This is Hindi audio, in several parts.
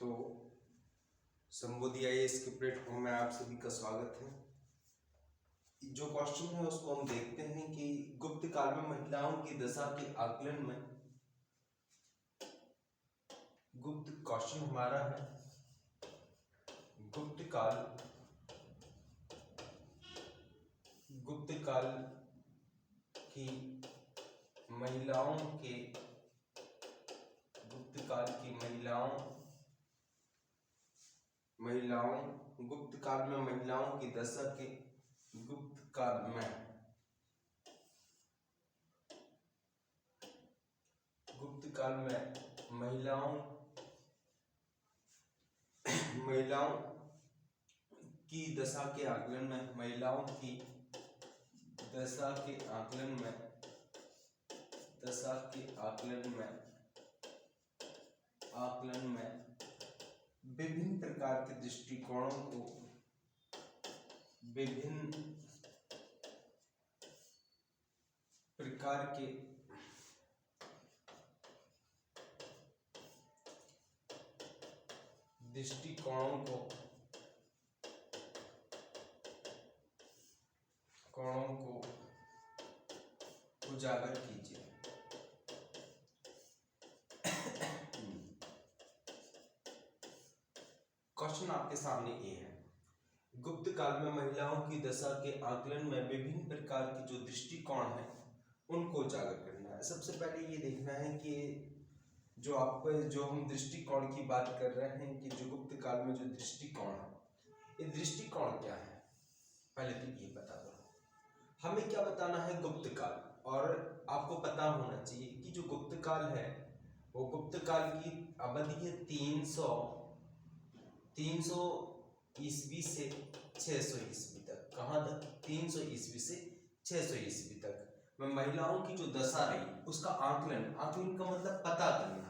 तो संबोधि आईएएस के प्लेटफॉर्म में आप सभी का स्वागत है। जो क्वेश्चन है उसको हम देखते हैं कि गुप्त काल में महिलाओं की दशा के आकलन में, गुप्त क्वेश्चन हमारा है गुप्त काल की महिलाओं के गुप्त काल में महिलाओं की दशा के गुप्त काल में महिलाओं की दशा के आकलन में विभिन्न प्रकार के दृष्टिकोणों को उजागर कीजिए। क्वेश्चन आपके सामने ये है, गुप्त काल में महिलाओं की दशा के आकलन में विभिन्न प्रकार के जो दृष्टिकोण हैं उनको उजागर करना है। सबसे पहले ये देखना है कि जो हम दृष्टिकोण की बात कर रहे हैं कि जो गुप्त काल में जो दृष्टिकोण है, ये दृष्टिकोण क्या है, पहले तो ये बता दो। हमें क्या बताना है गुप्त काल, और आपको पता होना चाहिए कि जो गुप्त काल है वो गुप्त काल की अवधि है 300 ईस्वी से 600 ईस्वी तक। कहाँ तक? 300 ईस्वी से 600 ईस्वी तक में महिलाओं की जो दशा रही उसका आकलन का मतलब पता करना,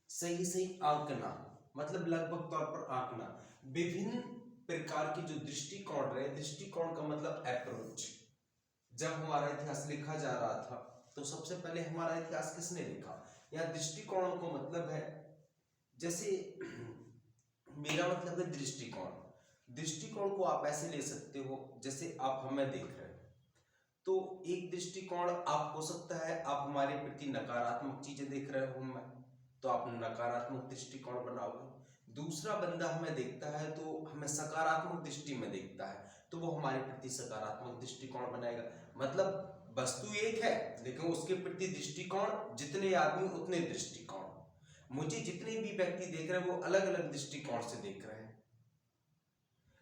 सही आंकना, मतलब लगभग तौर पर आंकना। विभिन्न प्रकार के जो दृष्टिकोण रहे, दृष्टिकोण का मतलब अप्रोच। जब हमारा इतिहास लिखा जा रहा था तो सबसे पहले हमारा इतिहास किसने लिखा? यहाँ दृष्टिकोणों को मतलब है, जैसे मेरा मतलब है दृष्टिकोण को आप ऐसे ले सकते हो जैसे आप हमें देख रहे हो, तो एक दृष्टिकोण आप हो सकता है आप हमारे प्रति नकारात्मक चीजें देख रहे हो, तो आप नकारात्मक दृष्टिकोण बनाओगे। दूसरा बंदा हमें देखता है तो हमें सकारात्मक दृष्टि में देखता है, तो वो हमारे प्रति सकारात्मक दृष्टिकोण बनाएगा। मतलब वस्तु एक है लेकिन उसके प्रति दृष्टिकोण, जितने आदमी उतने दृष्टिकोण। मुझे जितने भी व्यक्ति देख रहे हैं वो अलग अलग दृष्टिकोण से देख रहे हैं।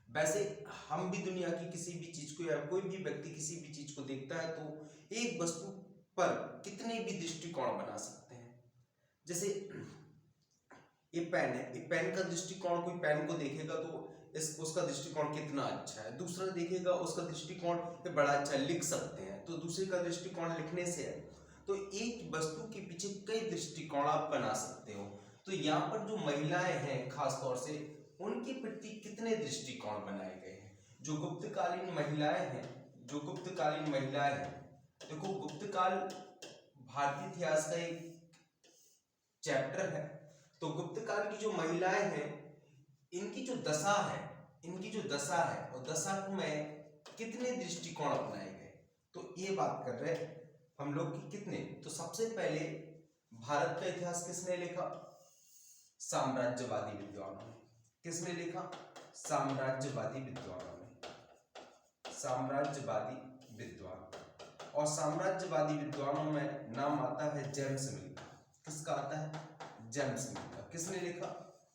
वैसे हम भी दुनिया की किसी भी चीज को, या कोई भी व्यक्ति किसी भी चीज को देखता है तो एक वस्तु पर कितने भी दृष्टिकोण बना सकते हैं। जैसे ये पेन है, ये पेन का दृष्टिकोण, कोई पेन को देखेगा तो उसका दृष्टिकोण कितना अच्छा है, दूसरा देखेगा उसका दृष्टिकोण बड़ा अच्छा, लिख सकते हैं, तो दूसरे का दृष्टिकोण लिखने से है। तो एक वस्तु के पीछे कई दृष्टिकोण आप बना सकते हो। तो यहाँ पर जो महिलाएं हैं खास तौर से, उनके प्रति कितने दृष्टिकोण बनाए गए हैं। जो गुप्तकालीन महिलाएं हैं, देखो गुप्तकाल भारतीय इतिहास का एक चैप्टर है। तो गुप्त काल की जो महिलाएं हैं, इनकी जो दशा है और दशा में कितने दृष्टिकोण अपनाए गए, तो ये बात कर रहे हैं हम लोग कि कितने। तो सबसे पहले भारत का इतिहास किसने लिखा? साम्राज्यवादी विद्वानों ने। किसने लिखा? साम्राज्यवादी विद्वान। और साम्राज्यवादी विद्वानों में नाम आता है जेम्स मिल का। किसका आता है? जेम्स मिल का। किसने लिखा?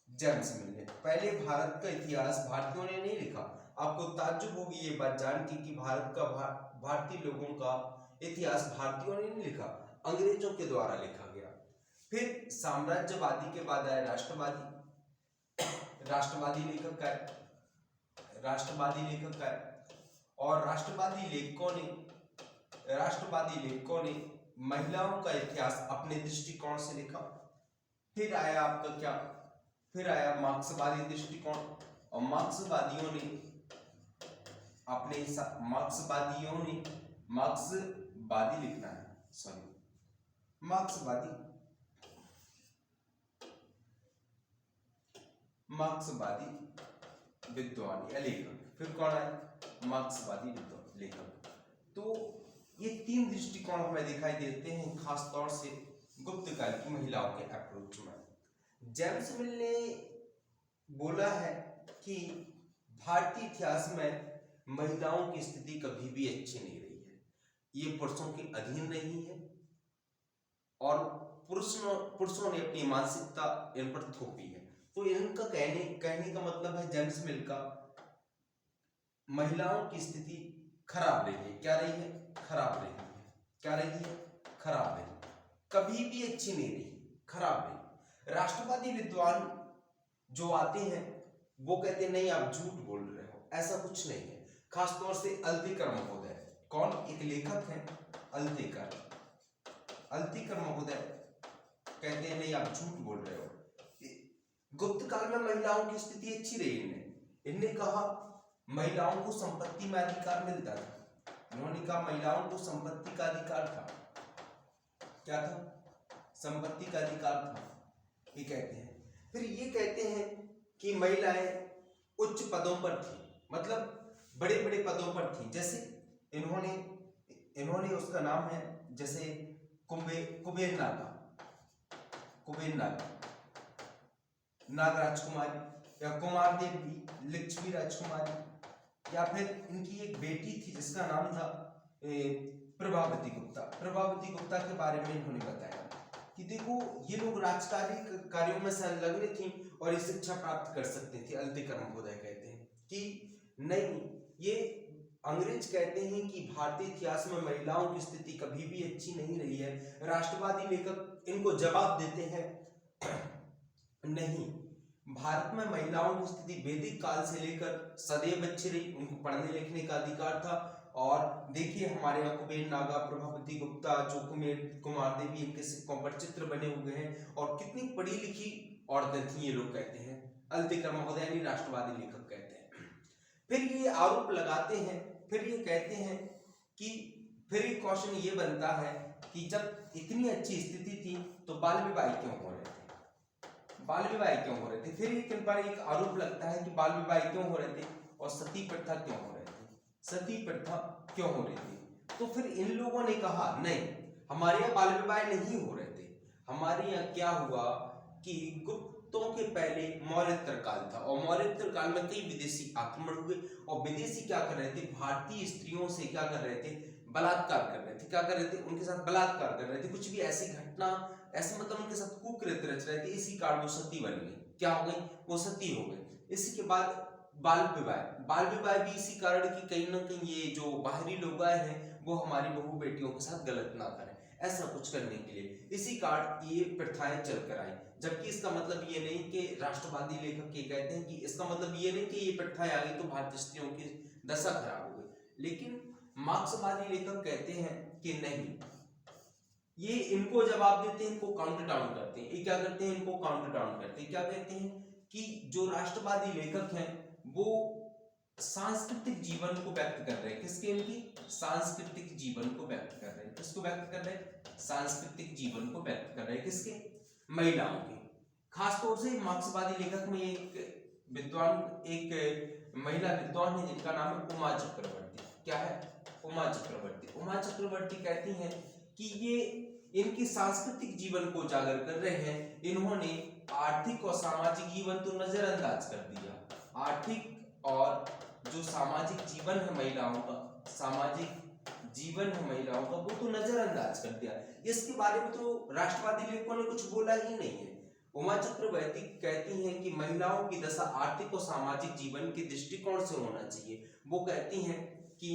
जेम्स मिल ने। पहले भारत का इतिहास भारतीयों ने नहीं लिखा। आपको ताज्जुब होगी ये बात जान के कि भारतीय लोगों का इतिहास भारतीयों ने नहीं लिखा, अंग्रेजों के द्वारा लिखा गया। फिर साम्राज्यवादी के बाद आया राष्ट्रवादी। राष्ट्रवादी लेखक का है। और राष्ट्रवादी लेखकों ने महिलाओं का इतिहास अपने दृष्टिकोण से लिखा। फिर आया आपका क्या? फिर आया मार्क्सवादी दृष्टिकोण, और मार्क्सवादियों ने मार्क्सवादी लिखना है, सॉरी, मार्क्सवादी विद्वान या लेखक। फिर कौन है? मार्क्सवादी विद्वान लेखक। तो ये तीन दृष्टिकोण हमें दिखाई देते हैं खास तौर से गुप्त काल की महिलाओं के अप्रोच में। जेम्स मिल ने बोला है कि भारतीय इतिहास में महिलाओं की स्थिति कभी भी अच्छी नहीं रही है, ये पुरुषों के अधीन रही है और पुरुषों ने अपनी मानसिकता इन पर थोपी है। तो इनका कहने का मतलब है जेम्स मिल का, महिलाओं की स्थिति खराब रही है। क्या रही है? खराब रही है। क्या रही है? खराब रही, कभी भी अच्छी नहीं रही, खराब रही। राष्ट्रवादी विद्वान जो आते हैं वो कहते हैं नहीं आप झूठ बोल रहे हो, ऐसा कुछ नहीं है। खासतौर से अल्तिकर महोदय, कौन? एक लेखक हैं अल्तिकर। अल्तिकर महोदय कहते हैं नहीं आप झूठ बोल रहे हो। गुप्त काल में महिलाओं की स्थिति अच्छी रही। इन्होंने कहा महिलाओं को संपत्ति में अधिकार मिलता था। उन्होंने कहा महिलाओं को संपत्ति का अधिकार था। क्या था? संपत्ति का अधिकार था, ये कहते हैं। फिर ये कहते हैं कि महिलाएं उच्च पदों पर थी, मतलब बड़े बड़े पदों पर थी। जैसे इन्होंने उसका नाम है जैसे कुबेर नागा, नाग राजकुमारी या कुमार देवी, लक्ष्मी राजकुमारी, या फिर इनकी एक बेटी थी जिसका नाम था प्रभावती गुप्ता। प्रभावती गुप्ता के बारे में इन्होंने बताया कि देखो ये लोग राजकारी कार्यों में संलग्न थी और ये शिक्षा प्राप्त कर सकते थे। अल्तिकर महोदय कहते हैं कि नहीं, ये अंग्रेज कहते हैं कि भारतीय इतिहास में महिलाओं की स्थिति कभी भी अच्छी नहीं रही है। राष्ट्रवादी लेखक इनको जवाब देते हैं नहीं, भारत में महिलाओं की स्थिति वैदिक काल से लेकर सदैव अच्छी रही, उनको पढ़ने लिखने का अधिकार था। और देखिए हमारे यहाँ कुबेर नागा, प्रभावती गुप्ता, जो कुमार देवी, इनके सिक्कों पर चित्र बने हुए हैं और कितनी पढ़ी लिखी औरतें थी, ये लोग कहते हैं। अल्तिकर महोदय ने राष्ट्रवादी लेखक कहते हैं। फिर ये आरोप लगाते हैं, फिर ये कहते हैं कि फिर एक क्वेश्चन ये बनता है कि जब इतनी अच्छी स्थिति थी तो बाल विवाह क्यों हो रहे थे? बाल विवाह क्यों हो रहे थे? फिर इन पर एक आरोप लगता है कि बाल विवाह क्यों हो रहे थे और सती प्रथा क्यों हो रहे थे? सती प्रथा क्यों हो रही थी? तो फिर इन लोगों ने कहा नहीं, हमारे यहाँ बाल विवाह नहीं हो रहे थे। हमारे यहाँ क्या हुआ कि गुप्तों के पहले मौर्योत्तर काल था और मौर्योत्तर काल में कई विदेशी आक्रमण हुए और विदेशी क्या कर रहे थे? भारतीय स्त्रियों से क्या कर रहे थे? बलात्कार कर रहे थे। क्या कर रहे थे? उनके साथ बलात्कार कर रहे थे। कुछ भी ऐसी घटना, ऐसे मतलब उनके साथ कुकृत्य रच रहे थे। इसी कारण वो सती बन गई। क्या हो गई? वो सती हो गई। इसी के बाद बाल विवाह भी इसी कारण कि कहीं ना कहीं ये जो बाहरी लोग आए हैं वो हमारी बहू बेटियों के साथ गलत ना करें, ऐसा कुछ करने के लिए इसी कारण ये प्रथाएं चलकर आई। जबकि इसका मतलब ये नहीं कि राष्ट्रवादी लेखक ये कहते हैं कि इसका मतलब ये नहीं कि ये प्रथाएं आ गई तो भारतीय स्त्रियों की दशा खराब हो गई। लेकिन मार्क्सवादी लेखक कहते हैं कि नहीं, ये इनको जवाब देते हैं, इनको काउंटर डाउन करते हैं। ये क्या करते हैं? इनको काउंटर डाउन करते हैं। क्या कहते हैं कि जो राष्ट्रवादी लेखक हैं वो सांस्कृतिक जीवन को व्यक्त कर रहे हैं। किसके? इनकी सांस्कृतिक जीवन को व्यक्त कर रहे हैं। किसको व्यक्त कर रहे हैं? सांस्कृतिक जीवन को व्यक्त कर रहे हैं। किसके? महिलाओं के। खासतौर से मार्क्सवादी लेखक में एक महिला विद्वान है जिनका नाम है उमा चक्रवर्ती। क्या है? उमा चक्रवर्ती। उमा चक्रवर्ती कहती हैं कि ये इनकी सांस्कृतिक जीवन को उजागर कर रहे हैं। इन्होंने आर्थिक और सामाजिक जीवन तो नजरअंदाज कर दिया। आर्थिक और जो सामाजिक जीवन है महिलाओं का, सामाजिक जीवन है महिलाओं का, वो तो नजरअंदाज कर दिया। इसके बारे में तो राष्ट्रवादी लेखकों ने कुछ बोला ही नहीं है। उमा चक्रवर्ती कहती हैं कि महिलाओं की दशा आर्थिक और सामाजिक जीवन के दृष्टिकोण से होना चाहिए। वो कहती हैं कि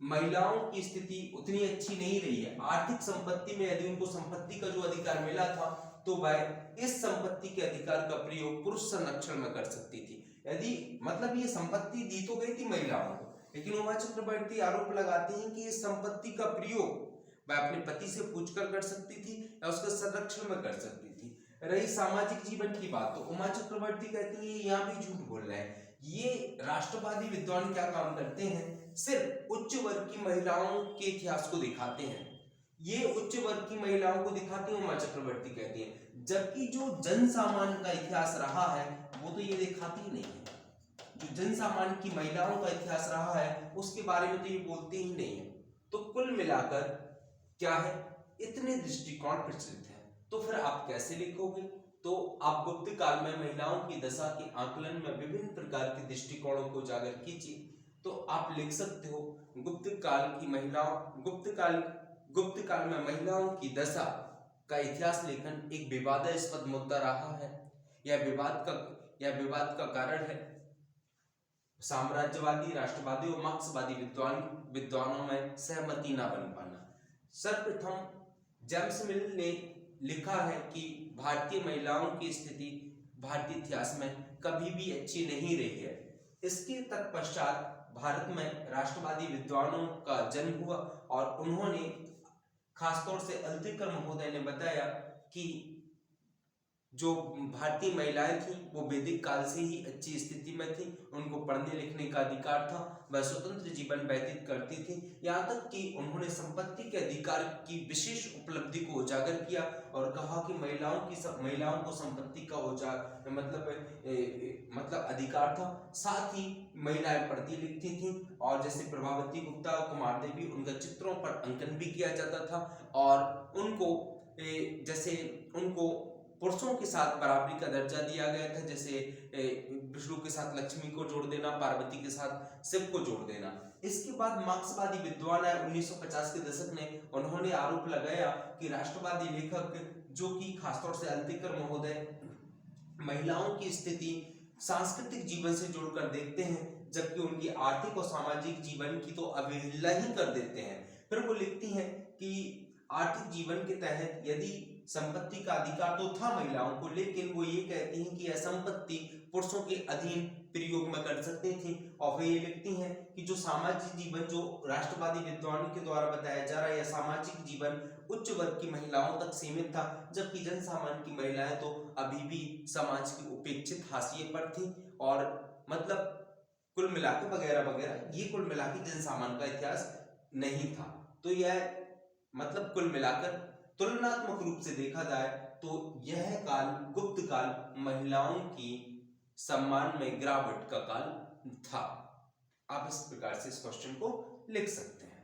महिलाओं की स्थिति उतनी अच्छी नहीं रही है। आर्थिक संपत्ति में यदि उनको संपत्ति का जो अधिकार मिला था तो वह इस संपत्ति के अधिकार का प्रयोग पुरुष संरक्षण में कर सकती थी। यदि मतलब ये संपत्ति दी तो गई थी महिलाओं को, लेकिन उमा चक्रवर्ती आरोप लगाती हैं कि इस संपत्ति का प्रयोग वह अपने पति से पूछकर कर सकती थी या उसके संरक्षण में कर सकती थी। रही सामाजिक जीवन की बात तो उमा चक्रवर्ती कहती है यहाँ भी झूठ बोल रहे हैं। ये राष्ट्रवादी विद्वान क्या काम करते हैं? सिर्फ उच्च वर्ग की महिलाओं के इतिहास को दिखाते हैं ये उच्च वर्ग की महिलाओं को दिखाती है, उमा चक्रवर्ती कहती है। जबकि जो जन सामान्य का इतिहास रहा है वो तो ये दिखाती ही नहीं है। जो जन सामान्य की महिलाओं का इतिहास रहा है उसके बारे में तो ये बोलते ही नहीं है। तो कुल मिलाकर क्या है, इतने दृष्टिकोण प्रचलित है। तो फिर आप कैसे लिखोगे? तो आप गुप्त काल में महिलाओं की दशा के आकलन में विभिन्न प्रकार के दृष्टिकोणों को उजागर कीजिए। तो आप लिख सकते हो गुप्त काल में महिलाओं की दशा का इतिहास लेखन एक विवादास्पद मुद्दा रहा है। यह विवाद का कारण है साम्राज्यवादी, राष्ट्रवादी और मार्क्सवादी विद्वानों में सहमति न बन पाना। सर्वप्रथम जेम्स मिल ने लिखा है कि भारतीय महिलाओं की स्थिति भारतीय इतिहास में कभी भी अच्छी नहीं रही है। इसके तत्पश्चात भारत में राष्ट्रवादी विद्वानों का जन्म हुआ और उन्होंने खासतौर से अल्तेकर महोदय ने बताया कि जो भारतीय महिलाएं थी वो वैदिक काल से ही अच्छी स्थिति में थी, उनको पढ़ने लिखने का अधिकार था, वह स्वतंत्र जीवन व्यतीत करती थी। यहाँ तक कि उन्होंने संपत्ति के अधिकार की विशेष उपलब्धि को उजागर किया और कहा कि महिलाओं को संपत्ति का मतलब अधिकार था। साथ ही महिलाएं पढ़ती लिखती थी और जैसे प्रभावती गुप्ता, कुमार देवी, उनका चित्रों पर अंकन भी किया जाता था और उनको पुरुषों के साथ बराबरी का दर्जा दिया गया था। जैसे विष्णु के साथ लक्ष्मी को जोड़ देना, पार्वती के साथ शिव को जोड़ देना। इसके बाद मार्क्सवादी विद्वान आए 1950 के दशक में, उन्होंने आरोप लगाया कि राष्ट्रवादी लेखक जो कि खासतौर से अल्तेकर महोदय महिलाओं की स्थिति सांस्कृतिक जीवन से जोड़कर देखते हैं, जबकि उनकी आर्थिक और सामाजिक जीवन की तो अवहेलना ही कर देते हैं। फिर वो लिखती हैं कि आर्थिक जीवन के तहत यदि संपत्ति का अधिकार तो था महिलाओं को, लेकिन वो ये कहती हैं कि यह संपत्ति पुरुषों के अधीन प्रयोग में कर सकती थी। और वे ये लिखती हैं कि जो सामाजिक जीवन जो राष्ट्रवादी विद्वानों के द्वारा बताया जा रहा है, यह सामाजिक जीवन उच्च वर्ग की महिलाओं तक सीमित था, जबकि जन सामान्य की महिलाएं तो अभी भी समाज की उपेक्षित हाशिए पर थी। और मतलब कुल मिलाकर वगैरह वगैरह, ये कुल मिलाकर जन सामान्य का इतिहास नहीं था। तो यह मतलब कुल मिलाकर तुलनात्मक रूप से देखा जाए तो यह काल गुप्त काल महिलाओं की सम्मान में गिरावट का काल था। आप इस प्रकार से इस क्वेश्चन को लिख सकते हैं।